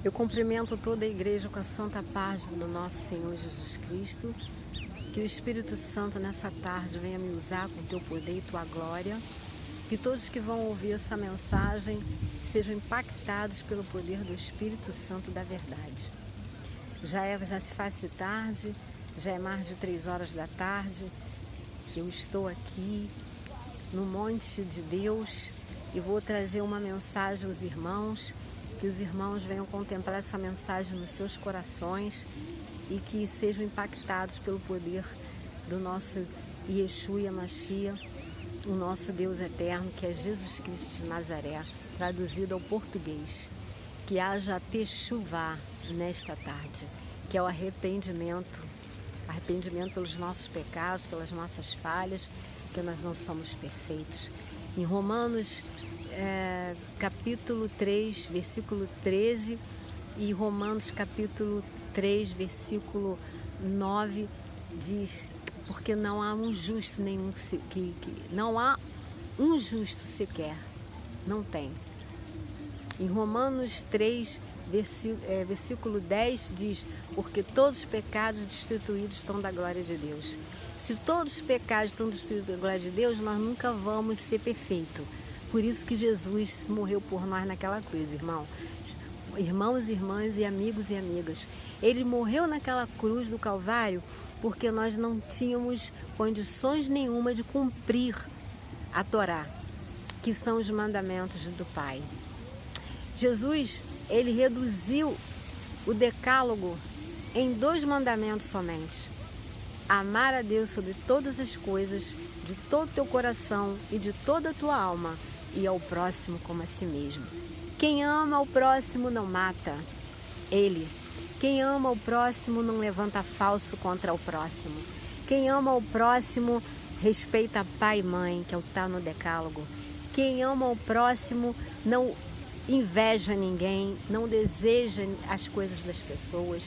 Eu cumprimento toda a igreja com a santa paz do nosso Senhor Jesus Cristo. Que o Espírito Santo nessa tarde venha me usar com teu poder e tua glória. Que todos que vão ouvir essa mensagem sejam impactados pelo poder do Espírito Santo da verdade. Já se faz tarde, já é mais de 3 horas da tarde. Eu estou aqui no monte de Deus e vou trazer uma mensagem aos irmãos. Que os irmãos venham contemplar essa mensagem nos seus corações e que sejam impactados pelo poder do nosso Yeshua Yamashia, o nosso Deus eterno, que é Jesus Cristo de Nazaré, traduzido ao português. Que haja techuvá nesta tarde, que é o arrependimento pelos nossos pecados, pelas nossas falhas, porque nós não somos perfeitos. Em Romanos capítulo 3, versículo 13 e Romanos capítulo 3, versículo 9 diz: porque não há um justo nenhum não há um justo sequer, não tem. Em Romanos 3, versículo 10 diz: porque todos os pecados destituídos estão da glória de Deus. Se todos os pecados estão destituídos da glória de Deus, nós nunca vamos ser perfeitos. Por isso que Jesus morreu por nós naquela cruz, irmãos, irmãs e amigos e amigas. Ele morreu naquela cruz do Calvário porque nós não tínhamos condições nenhuma de cumprir a Torá, que são os mandamentos do Pai. Jesus, ele reduziu o decálogo em 2 mandamentos somente: amar a Deus sobre todas as coisas, de todo o teu coração e de toda a tua alma, e ao próximo como a si mesmo. Quem ama o próximo não mata ele. Quem ama o próximo não levanta falso contra o próximo. Quem ama o próximo respeita pai e mãe, que é o que está no decálogo. Quem ama o próximo não inveja ninguém, não deseja as coisas das pessoas,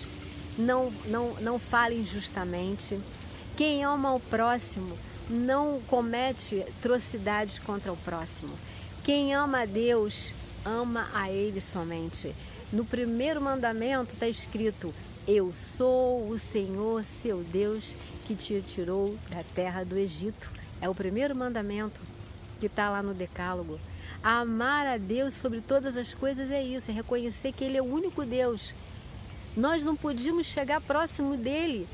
não fala injustamente. Quem ama o próximo não comete atrocidades contra o próximo. Quem ama a Deus, ama a Ele somente. No primeiro mandamento está escrito: eu sou o Senhor, seu Deus, que te tirou da terra do Egito. É o primeiro mandamento que está lá no decálogo. Amar a Deus sobre todas as coisas é isso, é reconhecer que Ele é o único Deus. Nós não podíamos chegar próximo dEle.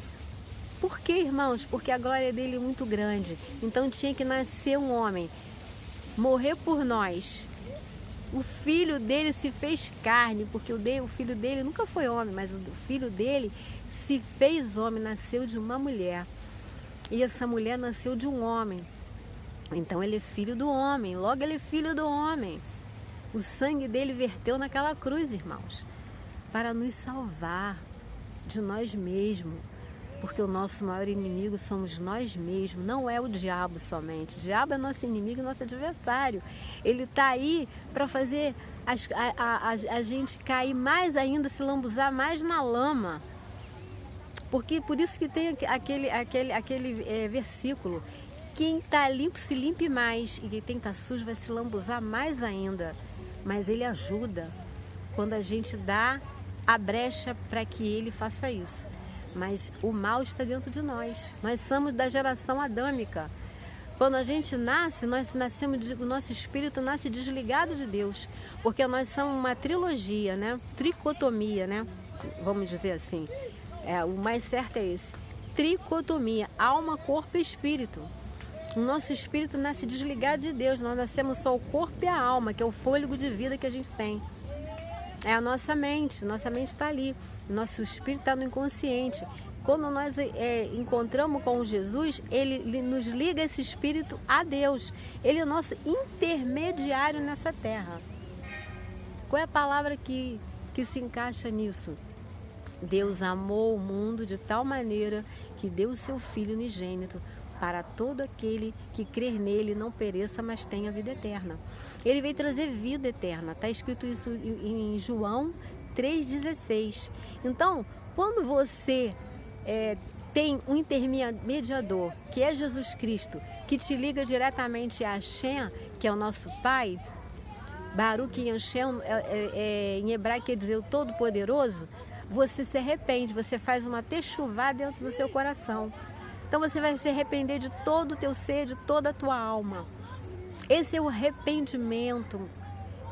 Por quê, irmãos? Porque a glória dEle é muito grande. Então tinha que nascer um homem, morrer por nós. O filho dele se fez carne, porque o filho dele nunca foi homem, mas o filho dele se fez homem, nasceu de uma mulher. E essa mulher nasceu de um homem. Então ele é filho do homem, logo ele é filho do homem. O sangue dele verteu naquela cruz, irmãos, para nos salvar de nós mesmos. Porque o nosso maior inimigo somos nós mesmos, não é o diabo somente. O diabo é nosso inimigo, nosso adversário. Ele está aí para fazer a gente cair mais ainda, se lambuzar mais na lama. Porque por isso que tem aquele versículo: quem está limpo se limpe mais, e quem está sujo vai se lambuzar mais ainda. Mas ele ajuda quando a gente dá a brecha para que ele faça isso. Mas o mal está dentro de nós. Nós somos da geração adâmica. Quando a gente nasce, nós nascemos, o nosso espírito nasce desligado de Deus, porque nós somos uma trilogia, né? Tricotomia, né? Vamos dizer assim. O mais certo é esse: tricotomia, alma, corpo e espírito. O nosso espírito nasce desligado de Deus. Nós nascemos só o corpo e a alma, que é o fôlego de vida que a gente tem. É a nossa mente está ali. Nosso espírito está no inconsciente. Quando nós encontramos com Jesus, ele nos liga esse espírito a Deus. Ele é o nosso intermediário nessa terra. Qual é a palavra que se encaixa nisso? Deus amou o mundo de tal maneira que deu o seu Filho unigênito, para todo aquele que crer nele não pereça, mas tenha vida eterna. Ele veio trazer vida eterna. Está escrito isso em João 3,16. Então, quando você tem um intermediador, que é Jesus Cristo, que te liga diretamente a Hashem, que é o nosso Pai, Baruch Yanshem, em hebraico quer dizer o Todo-Poderoso, você se arrepende, você faz uma techuvá dentro do seu coração. Então você vai se arrepender de todo o teu ser, de toda a tua alma. Esse é o arrependimento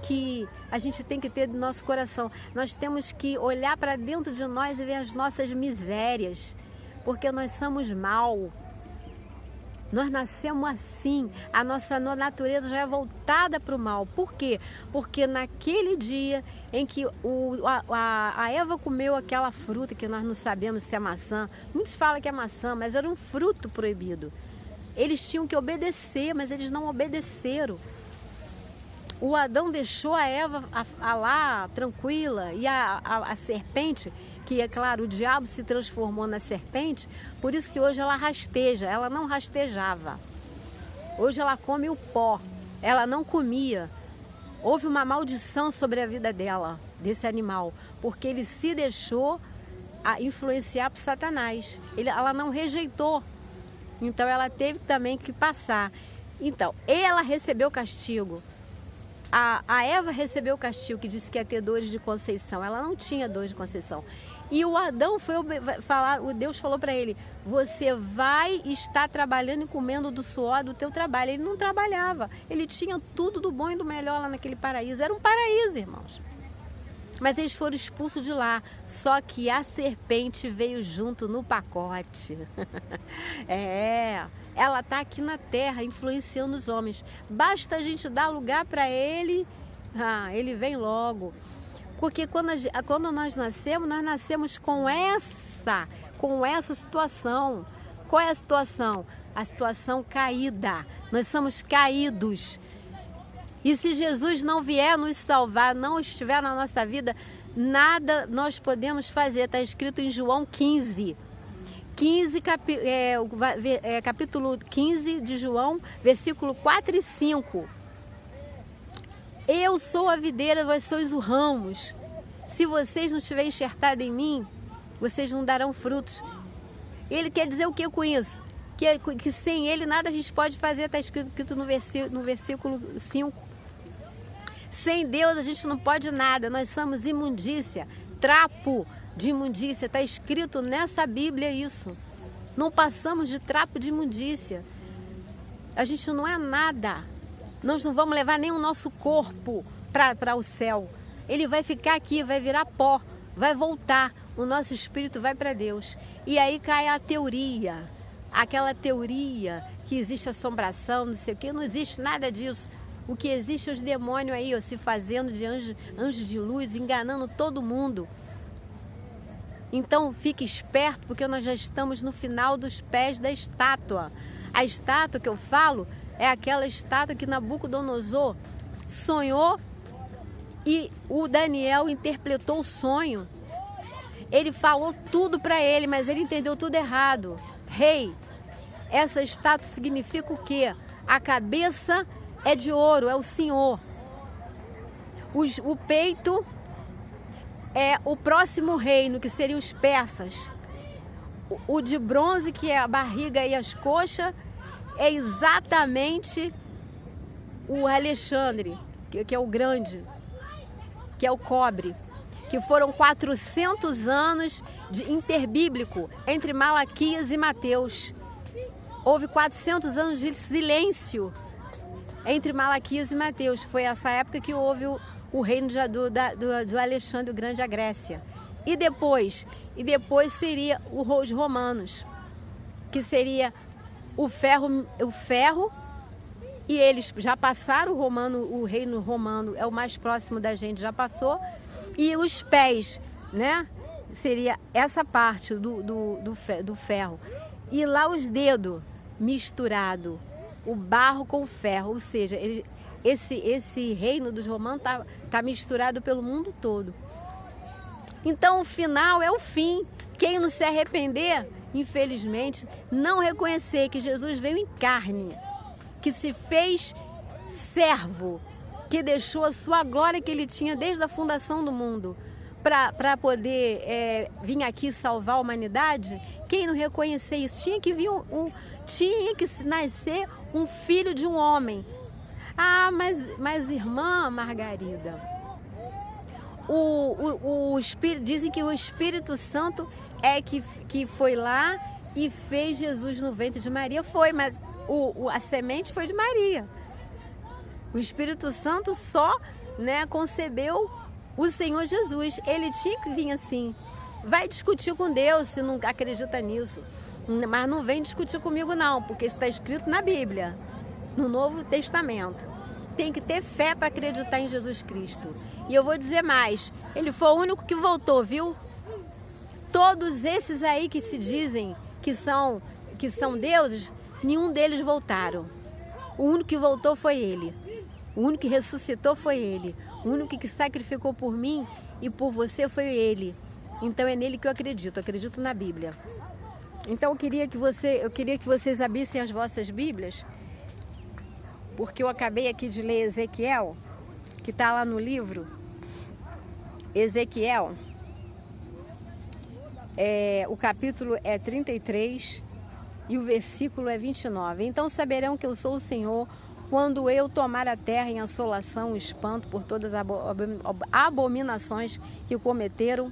que a gente tem que ter do nosso coração. Nós temos que olhar para dentro de nós e ver as nossas misérias, porque nós somos mal. Nós nascemos assim, a nossa natureza já é voltada para o mal. Por quê? Porque naquele dia em que a Eva comeu aquela fruta, que nós não sabemos se é maçã, muitos falam que é maçã, mas era um fruto proibido. Eles tinham que obedecer, mas eles não obedeceram. O Adão deixou a Eva lá tranquila e a serpente, que é claro, o diabo se transformou na serpente, por isso que hoje ela rasteja, ela não rastejava. Hoje ela come o pó, ela não comia. Houve uma maldição sobre a vida dela, desse animal, porque ele se deixou influenciar por Satanás. Ela não rejeitou, então ela teve também que passar. Então, ela recebeu castigo. A Eva recebeu o castigo, que disse que ia ter dores de conceição. Ela não tinha dores de conceição. E o Adão foi falar, o Deus falou para ele: você vai estar trabalhando e comendo do suor do teu trabalho. Ele não trabalhava, ele tinha tudo do bom e do melhor lá naquele paraíso. Era um paraíso, irmãos. Mas eles foram expulsos de lá. Só que a serpente veio junto no pacote. Ela está aqui na terra influenciando os homens. Basta a gente dar lugar para ele, ele vem logo. Porque quando nós nascemos com essa situação. Qual é a situação? A situação caída. Nós somos caídos. E se Jesus não vier nos salvar, não estiver na nossa vida, nada nós podemos fazer. Está escrito em João 15. Capítulo 15 de João, versículo 4 e 5. Eu sou a videira, vós sois os ramos. Se vocês não estiverem enxertados em mim, vocês não darão frutos. Ele quer dizer o que com isso? Que sem ele nada a gente pode fazer, está escrito no versículo 5. Sem Deus a gente não pode nada, nós somos imundícia, trapo de imundícia, está escrito nessa Bíblia isso. Não passamos de trapo de imundícia. A gente não é nada. Nós não vamos levar nem o nosso corpo para o céu. Ele vai ficar aqui, vai virar pó, vai voltar. O nosso espírito vai para Deus. E aí cai a teoria. Aquela teoria que existe assombração, não sei o quê. Não existe nada disso. O que existe é os demônios aí, se fazendo de anjo de luz, enganando todo mundo. Então fique esperto, porque nós já estamos no final dos pés da estátua. A estátua que eu falo é aquela estátua que Nabucodonosor sonhou e o Daniel interpretou o sonho. Ele falou tudo para ele, mas ele entendeu tudo errado. Rei, essa estátua significa o quê? A cabeça é de ouro, é o Senhor. O peito é o próximo reino, que seriam os persas. O de bronze, que é a barriga e as coxas, é exatamente o Alexandre, que é o grande, que é o cobre. Que foram 400 anos de interbíblico entre Malaquias e Mateus. Houve 400 anos de silêncio entre Malaquias e Mateus. Foi essa época que houve o reino do Alexandre o Grande, a Grécia. E depois seria os romanos, que seria o ferro, e eles já passaram o reino romano é o mais próximo da gente, já passou, e os pés, né? Seria essa parte do ferro. E lá os dedos misturados, o barro com o ferro, ou seja, esse reino dos romanos tá misturado pelo mundo todo. Então o final é o fim. Quem não se arrepender, infelizmente, não reconhecer que Jesus veio em carne, que se fez servo, que deixou a sua glória que ele tinha desde a fundação do mundo para poder vir aqui salvar a humanidade. Quem não reconhecer isso, tinha que nascer um filho de um homem. Ah, mas irmã Margarida, o Espírito, dizem que o Espírito Santo é que foi lá e fez Jesus no ventre de Maria. Foi, mas a semente foi de Maria. O Espírito Santo só, né, concebeu o Senhor Jesus. Ele tinha que vir assim. Vai discutir com Deus se não acredita nisso. Mas não vem discutir comigo não, porque isso está escrito na Bíblia, no Novo Testamento. Tem que ter fé para acreditar em Jesus Cristo. E eu vou dizer mais, ele foi o único que voltou, viu? Todos esses aí que se dizem que são deuses, nenhum deles voltaram. O único que voltou foi ele. O único que ressuscitou foi ele. O único que sacrificou por mim e por você foi ele. Então é nele que eu acredito na Bíblia. Então eu queria que vocês abrissem as vossas Bíblias, porque eu acabei aqui de ler Ezequiel, que está lá no livro. Ezequiel, o capítulo é 33 e o versículo é 29. Então saberão que eu sou o Senhor, quando eu tomar a terra em assolação, espanto por todas as abominações que cometeram.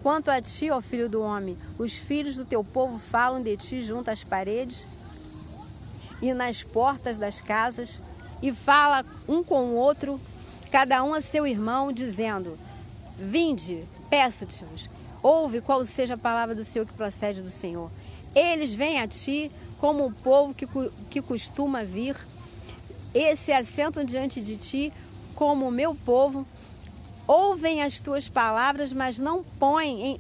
Quanto a ti, ó filho do homem, os filhos do teu povo falam de ti junto às paredes e nas portas das casas, e fala um com o outro, cada um a seu irmão, dizendo: vinde, peço-te-vos, ouve qual seja a palavra do Senhor que procede do Senhor. Eles vêm a ti como o povo que costuma vir, e se assentam diante de ti como o meu povo. Ouvem as tuas palavras, mas não põem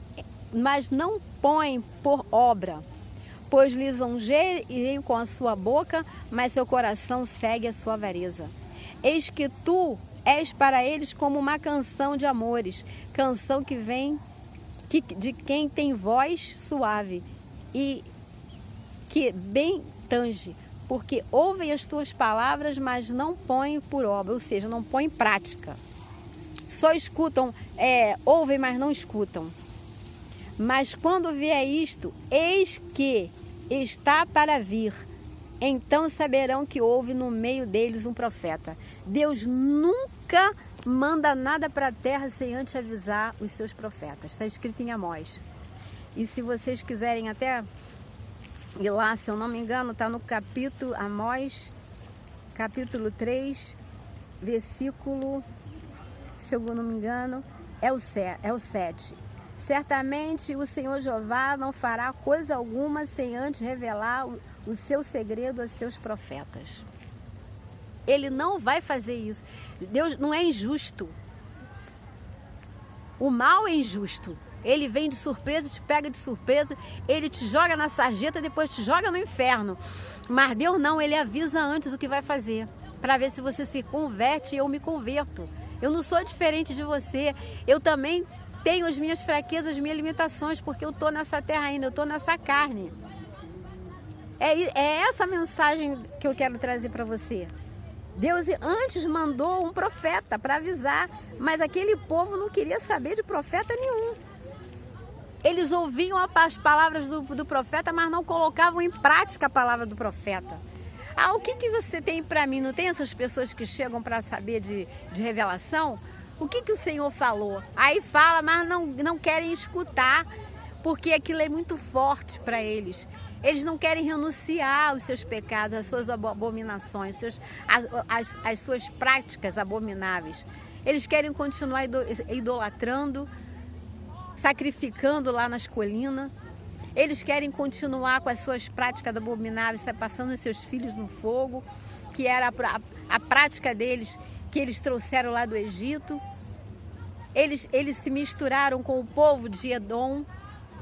por obra, pois lisonjeiam com a sua boca, mas seu coração segue a sua avareza. Eis que tu és para eles como uma canção de amores, canção que vem de quem tem voz suave e que bem tange, porque ouvem as tuas palavras, mas não põem por obra, ou seja, não põem em prática. Só escutam, ouvem, mas não escutam. Mas quando vier isto, eis que está para vir, então saberão que houve no meio deles um profeta. Deus nunca manda nada para a terra sem antes avisar os seus profetas. Está escrito em Amós. E se vocês quiserem até ir lá, se eu não me engano, está no capítulo Amós, capítulo 3, versículo, se eu não me engano, é o 7. Certamente o Senhor Jeová não fará coisa alguma sem antes revelar o seu segredo aos seus profetas. Ele não vai fazer isso. Deus não é injusto. O mal é injusto. Ele vem de surpresa, te pega de surpresa, ele te joga na sarjeta, depois te joga no inferno. Mas Deus não, ele avisa antes o que vai fazer, para ver se você se converte e eu me converto. Eu não sou diferente de você, eu também tenho as minhas fraquezas, as minhas limitações, porque eu estou nessa terra ainda, eu estou nessa carne. É essa mensagem que eu quero trazer para você. Deus antes mandou um profeta para avisar, mas aquele povo não queria saber de profeta nenhum. Eles ouviam as palavras do profeta, mas não colocavam em prática a palavra do profeta. Ah, o que você tem para mim? Não tem essas pessoas que chegam para saber de revelação? O que o Senhor falou? Aí fala, mas não querem escutar, porque aquilo é muito forte para eles. Eles não querem renunciar aos seus pecados, às suas abominações, às suas práticas abomináveis. Eles querem continuar idolatrando, sacrificando lá nas colinas. Eles querem continuar com as suas práticas abomináveis, passando os seus filhos no fogo, que era a prática deles, que eles trouxeram lá do Egito. Eles se misturaram com o povo de Edom,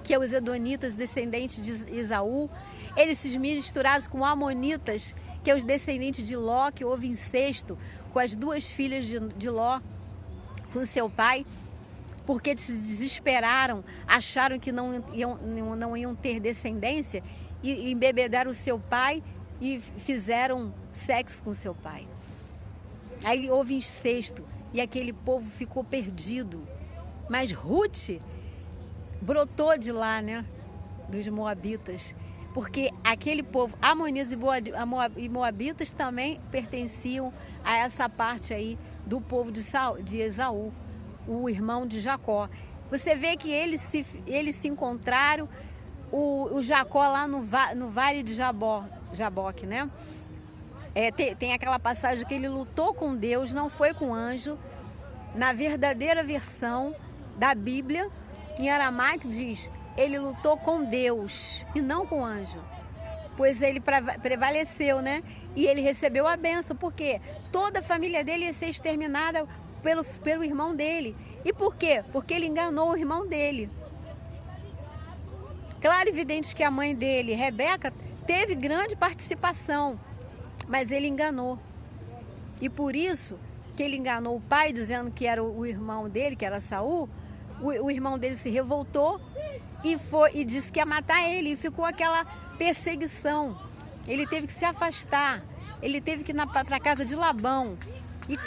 que é os edonitas, descendentes de Esaú. Eles se misturaram com amonitas, que é os descendentes de Ló, que houve incesto com as duas filhas de Ló, com seu pai, porque se desesperaram, acharam que não iam ter descendência e embebedaram o seu pai e fizeram sexo com seu pai. Aí houve incesto e aquele povo ficou perdido. Mas Ruth brotou de lá, né? Dos Moabitas. porque aquele povo, amonitas e moabitas também pertenciam a essa parte aí do povo de Esaú, o irmão de Jacó. Você vê que eles se encontraram, o Jacó lá no vale de Jaboque, né? Tem aquela passagem que ele lutou com Deus, não foi com anjo. Na verdadeira versão da Bíblia, em aramaico diz, ele lutou com Deus e não com anjo. Pois ele prevaleceu, né? E ele recebeu a bênção, porque toda a família dele ia ser exterminada pelo irmão dele. E por quê? Porque ele enganou o irmão dele. Claro, evidente que a mãe dele, Rebeca, teve grande participação, mas ele enganou. E por isso que ele enganou o pai, dizendo que era o irmão dele, que era Saul, o irmão dele se revoltou e disse que ia matar ele. E ficou aquela perseguição. Ele teve que se afastar. Ele teve que ir para a casa de Labão.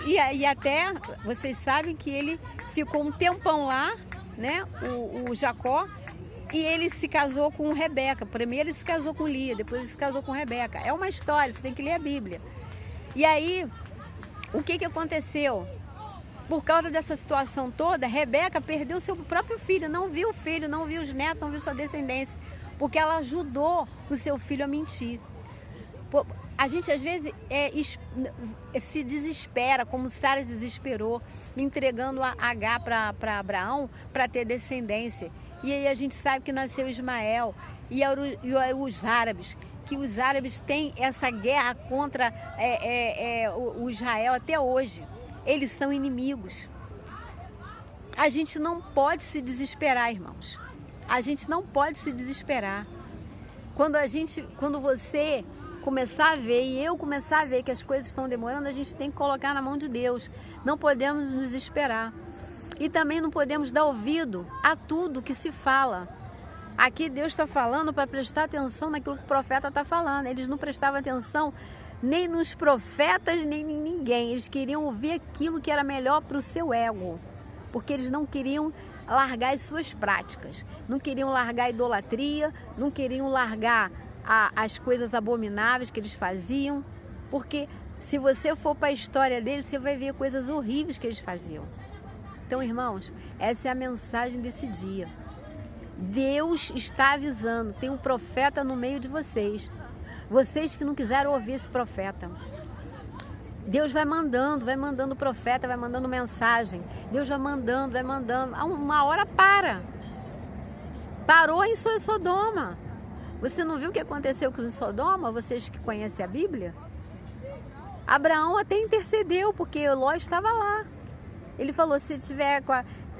E até, vocês sabem que ele ficou um tempão lá, né, o Jacó, e ele se casou com Rebeca. Primeiro ele se casou com Lia, depois ele se casou com Rebeca. É uma história, você tem que ler a Bíblia. E aí, o que aconteceu? Por causa dessa situação toda, Rebeca perdeu seu próprio filho, não viu o filho, não viu os netos, não viu sua descendência, porque ela ajudou o seu filho a mentir. A gente às vezes se desespera, como Sara se desesperou, entregando a H para Abraão para ter descendência. E aí a gente sabe que nasceu Ismael e os árabes, que os árabes têm essa guerra contra o Israel até hoje. Eles são inimigos. A gente não pode se desesperar, irmãos. A gente não pode se desesperar. Quando você começar a ver e eu começar a ver que as coisas estão demorando, a gente tem que colocar na mão de Deus. Não podemos nos desesperar. E também não podemos dar ouvido a tudo que se fala. Aqui Deus está falando para prestar atenção naquilo que o profeta está falando. Eles não prestavam atenção nem nos profetas, nem em ninguém. Eles queriam ouvir aquilo que era melhor para o seu ego. Porque eles não queriam largar as suas práticas. Não queriam largar a idolatria, não queriam largar as coisas abomináveis que eles faziam. Porque se você for para a história deles, você vai ver coisas horríveis que eles faziam. Então, irmãos, essa é a mensagem desse dia. Deus está avisando, tem um profeta no meio de vocês. Vocês que não quiseram ouvir esse profeta. Deus vai mandando o profeta, vai mandando mensagem. Deus vai mandando. Uma hora parou em Sodoma. Você não viu o que aconteceu com Sodoma? Vocês que conhecem a Bíblia? Abraão até intercedeu, porque Ló estava lá. Ele falou, se tiver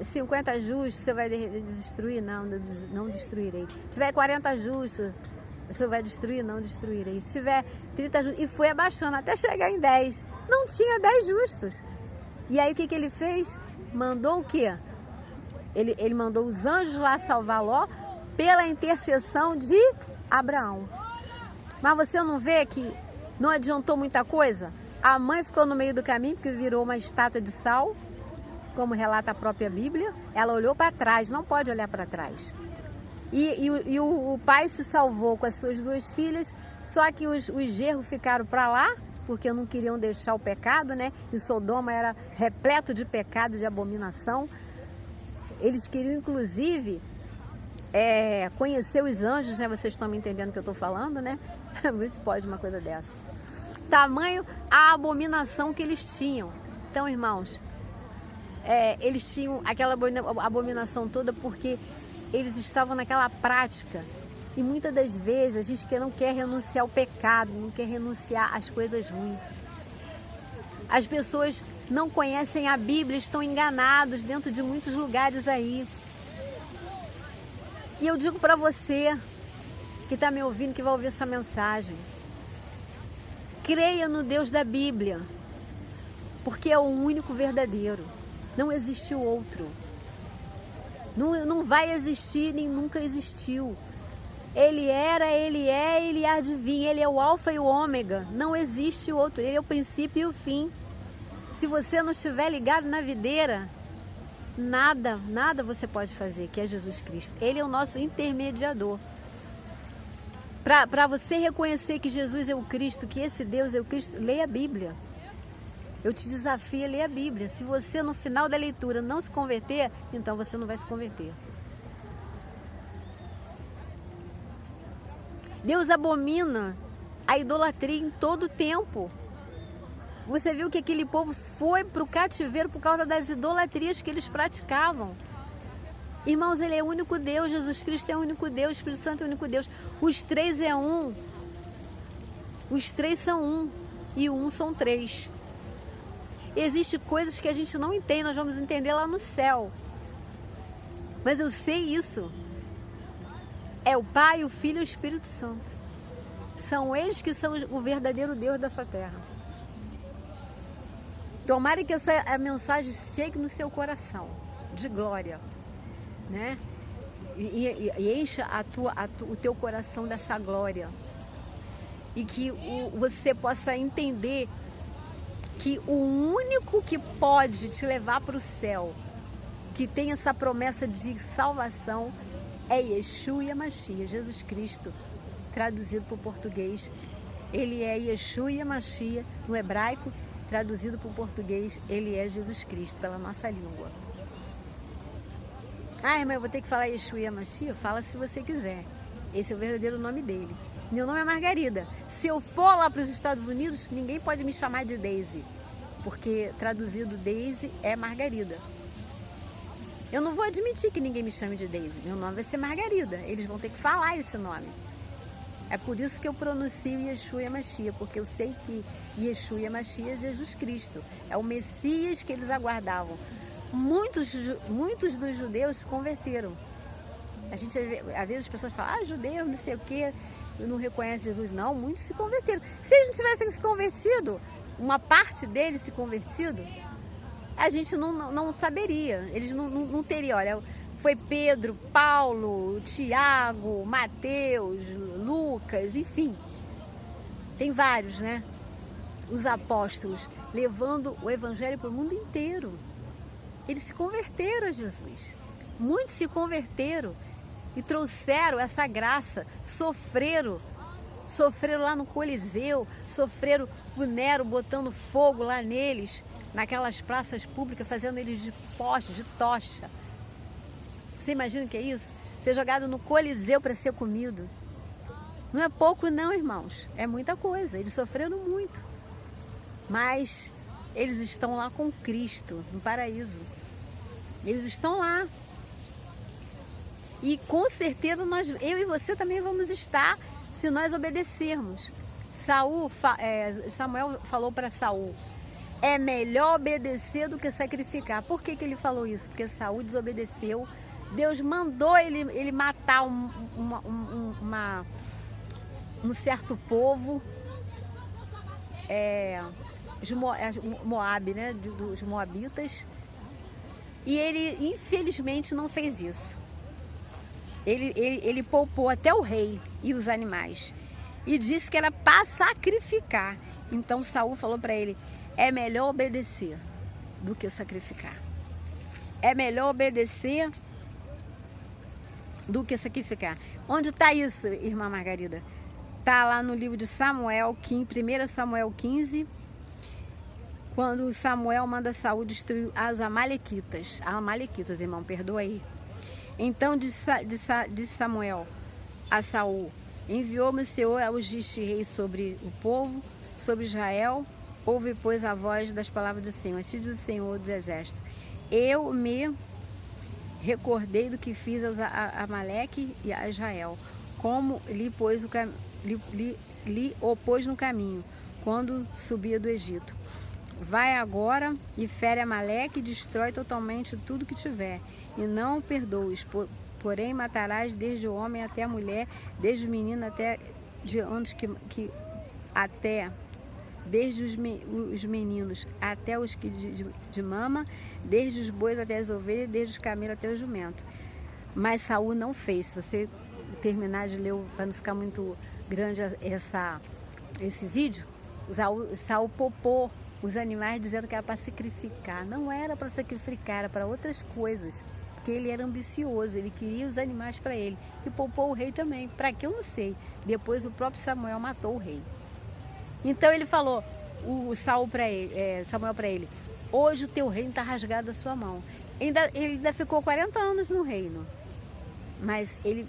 50 justos, você vai destruir? Não destruirei. Se tiver 40 justos, você vai destruir? Não destruirei. Se tiver 30 justos, e foi abaixando até chegar em 10. Não tinha 10 justos. E aí o que ele fez? Mandou o quê? Ele mandou os anjos lá salvar Ló pela intercessão de Abraão. Mas você não vê que não adiantou muita coisa? A mãe ficou no meio do caminho porque virou uma estátua de sal, como relata a própria Bíblia. Ela olhou para trás, não pode olhar para trás. E o pai se salvou com as suas 2 filhas, só que os genros ficaram para lá, porque não queriam deixar o pecado, né? E Sodoma era repleto de pecado, de abominação. Eles queriam, inclusive, conhecer os anjos, né? Vocês estão me entendendo o que eu estou falando, né? Vê se pode uma coisa dessa. Tamanho a abominação que eles tinham. Então, irmãos, eles tinham aquela abominação toda porque eles estavam naquela prática. E muitas das vezes a gente não quer renunciar ao pecado, não quer renunciar às coisas ruins. As pessoas não conhecem a Bíblia, estão enganados dentro de muitos lugares aí. E eu digo para você que está me ouvindo, que vai ouvir essa mensagem, creia no Deus da Bíblia, porque é o único verdadeiro. Não existe outro. Não vai existir, nem nunca existiu. Ele era, ele é, ele há de vir. Ele é o alfa e o ômega. Não existe outro. Ele é o princípio e o fim. Se você não estiver ligado na videira, nada você pode fazer, que é Jesus Cristo. Ele é o nosso intermediador. Para você reconhecer que Jesus é o Cristo, que esse Deus é o Cristo, leia a Bíblia. Eu te desafio a ler a Bíblia. Se você no final da leitura não se converter, então você não vai se converter. Deus abomina a idolatria em todo o tempo. Você viu que aquele povo foi para o cativeiro por causa das idolatrias que eles praticavam. Irmãos, Ele é o único Deus, Jesus Cristo é o único Deus, o Espírito Santo é o único Deus. Os três é um. Os três são um. E o um são três. Existem coisas que a gente não entende, nós vamos entender lá no céu. Mas eu sei isso. É o Pai, o Filho e o Espírito Santo. São eles que são o verdadeiro Deus dessa terra. Tomara que a mensagem chegue no seu coração, de glória, né? E encha o teu coração dessa glória. E que você possa entender que o único que pode te levar para o céu, que tem essa promessa de salvação, é Yeshua Yamashia, Jesus Cristo, traduzido para o português. Ele é Yeshua Yamashia, no hebraico, traduzido para o português, ele é Jesus Cristo, pela nossa língua. Ah, mas eu vou ter que falar Yeshua Yamashia? Fala se você quiser. Esse é o verdadeiro nome dele. Meu nome é Margarida. Se eu for lá para os Estados Unidos, ninguém pode me chamar de Daisy, porque traduzido Daisy é Margarida. Eu não vou admitir que ninguém me chame de Daisy. Meu nome vai ser Margarida. Eles vão ter que falar esse nome. É por isso que eu pronuncio Yeshua Yamashia, porque eu sei que Yeshua Yamashia é Jesus Cristo. É o Messias que eles aguardavam. Muitos dos judeus se converteram. Às vezes as pessoas falam, judeu, não sei o quê, não reconhece Jesus. Não, muitos se converteram. Se eles não tivessem se convertido, uma parte deles se convertido, a gente não saberia. Eles não teriam, olha, foi Pedro, Paulo, Tiago, Mateus, Lucas, enfim. Tem vários, né? Os apóstolos levando o evangelho para o mundo inteiro. Eles se converteram a Jesus. Muitos se converteram e trouxeram essa graça, sofreram lá no Coliseu, sofreram o Nero botando fogo lá neles, naquelas praças públicas, fazendo eles de poste, de tocha. Você imagina o que é isso? Ser jogado no Coliseu para ser comido. Não é pouco não, irmãos. É muita coisa. Eles sofreram muito. Mas eles estão lá com Cristo, no paraíso. Eles estão lá. E com certeza eu e você também vamos estar, se nós obedecermos. Samuel falou para Saul, é melhor obedecer do que sacrificar. Por que ele falou isso? Porque Saul desobedeceu. Deus mandou ele matar um certo povo, Moabe, né? Dos Moabitas. E ele, infelizmente, não fez isso. Ele poupou até o rei e os animais. E disse que era para sacrificar. Então Saul falou para ele, é melhor obedecer do que sacrificar. É melhor obedecer do que sacrificar. Onde está isso, irmã Margarida? Está lá no livro de Samuel, 1 Samuel 15, quando Samuel manda Saul destruir as Amalequitas. Irmão, perdoa aí. Então disse Samuel a Saul, enviou-me o Senhor a ungir-te rei sobre o povo, sobre Israel. Ouve, pois, a voz das palavras do Senhor. Assim diz o Senhor dos Exércitos. Eu me recordei do que fiz a Amaleque e a Israel, como lhe opôs no caminho, quando subia do Egito. Vai agora e fere Amaleque e destrói totalmente tudo que tiver, e não o perdoes, porém matarás desde o homem até a mulher, desde o menino até desde os meninos até os que de mama, desde os bois até as ovelhas, desde os camelos até o jumento. Mas Saul não fez. Se você terminar de ler, para não ficar muito grande esse vídeo, Saul poupou os animais dizendo que era para sacrificar. Não era para sacrificar, era para outras coisas. porque ele era ambicioso, ele queria os animais para ele. E poupou o rei também. Para que eu não sei. Depois o próprio Samuel matou o rei. Então ele falou, Samuel para ele, hoje o teu reino está rasgado da sua mão. Ele ainda ficou 40 anos no reino. Mas ele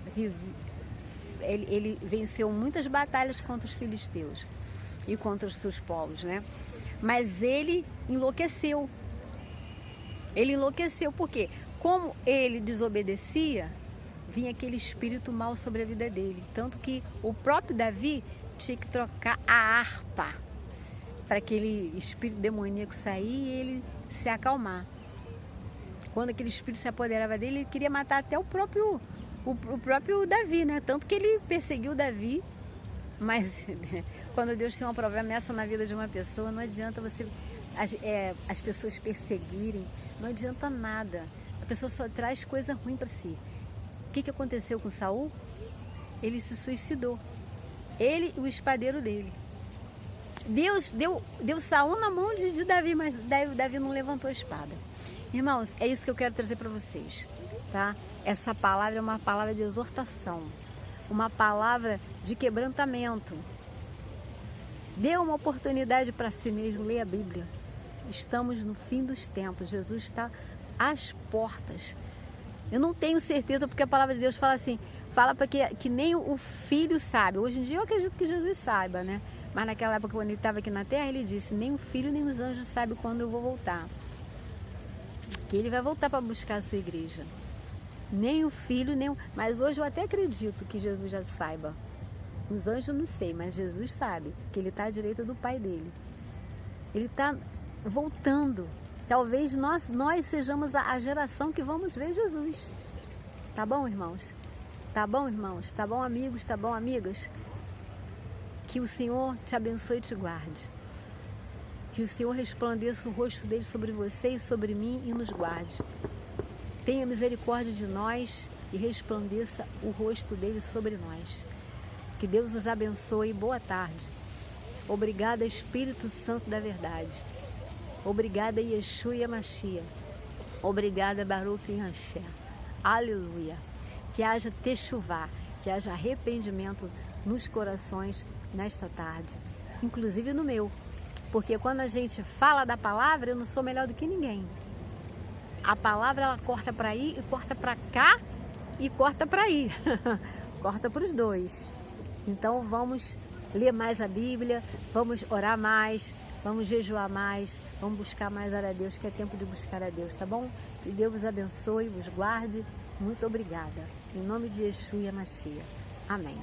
venceu muitas batalhas contra os filisteus e contra os seus povos, né? Mas ele enlouqueceu. Ele enlouqueceu porque, como ele desobedecia, vinha aquele espírito mau sobre a vida dele. Tanto que o próprio Davi tinha que trocar a harpa para aquele espírito demoníaco sair e ele se acalmar. Quando aquele espírito se apoderava dele, ele queria matar até o próprio Davi, né? Tanto que ele perseguiu Davi. Mas quando Deus tem uma promessa na vida de uma pessoa, não adianta as pessoas perseguirem, não adianta nada. A pessoa só traz coisa ruim para si. O que aconteceu com Saul? Ele se suicidou. Ele e o espadeiro dele. Deus deu Saul na mão de Davi, mas Davi não levantou a espada. Irmãos, é isso que eu quero trazer para vocês, tá? Essa palavra é uma palavra de exortação, uma palavra de quebrantamento. Dê uma oportunidade para si mesmo, leia a Bíblia. Estamos no fim dos tempos, Jesus está às portas. Eu não tenho certeza, porque a palavra de Deus fala assim, fala para que nem o filho sabe. Hoje em dia eu acredito que Jesus saiba, né? Mas naquela época, quando ele estava aqui na terra, ele disse, nem o filho nem os anjos sabem quando eu vou voltar. Que ele vai voltar para buscar a sua igreja. Nem o filho, nem o... Mas hoje eu até acredito que Jesus já saiba. Os anjos eu não sei, mas Jesus sabe que ele está à direita do Pai dele. Ele está voltando. Talvez nós sejamos a geração que vamos ver Jesus. Tá bom, irmãos? Tá bom, irmãos? Tá bom, amigos? Tá bom, amigas? Que o Senhor te abençoe e te guarde. Que o Senhor resplandeça o rosto dele sobre você e sobre mim e nos guarde. Tenha misericórdia de nós e resplandeça o rosto dele sobre nós. Que Deus nos abençoe. Boa tarde. Obrigada, Espírito Santo da verdade. Obrigada, Yeshua e Mashiach. Obrigada, Baruch Yahshua. Aleluia. Que haja techuvá, que haja arrependimento nos corações nesta tarde. Inclusive no meu. Porque quando a gente fala da palavra, eu não sou melhor do que ninguém. A palavra, ela corta para aí, e corta para cá, e corta para aí. Corta para os dois. Então vamos ler mais a Bíblia, vamos orar mais, vamos jejuar mais, vamos buscar mais a Deus, que é tempo de buscar a Deus, tá bom? Que Deus vos abençoe, vos guarde. Muito obrigada. Em nome de Yeshua e Mashiach. Amém.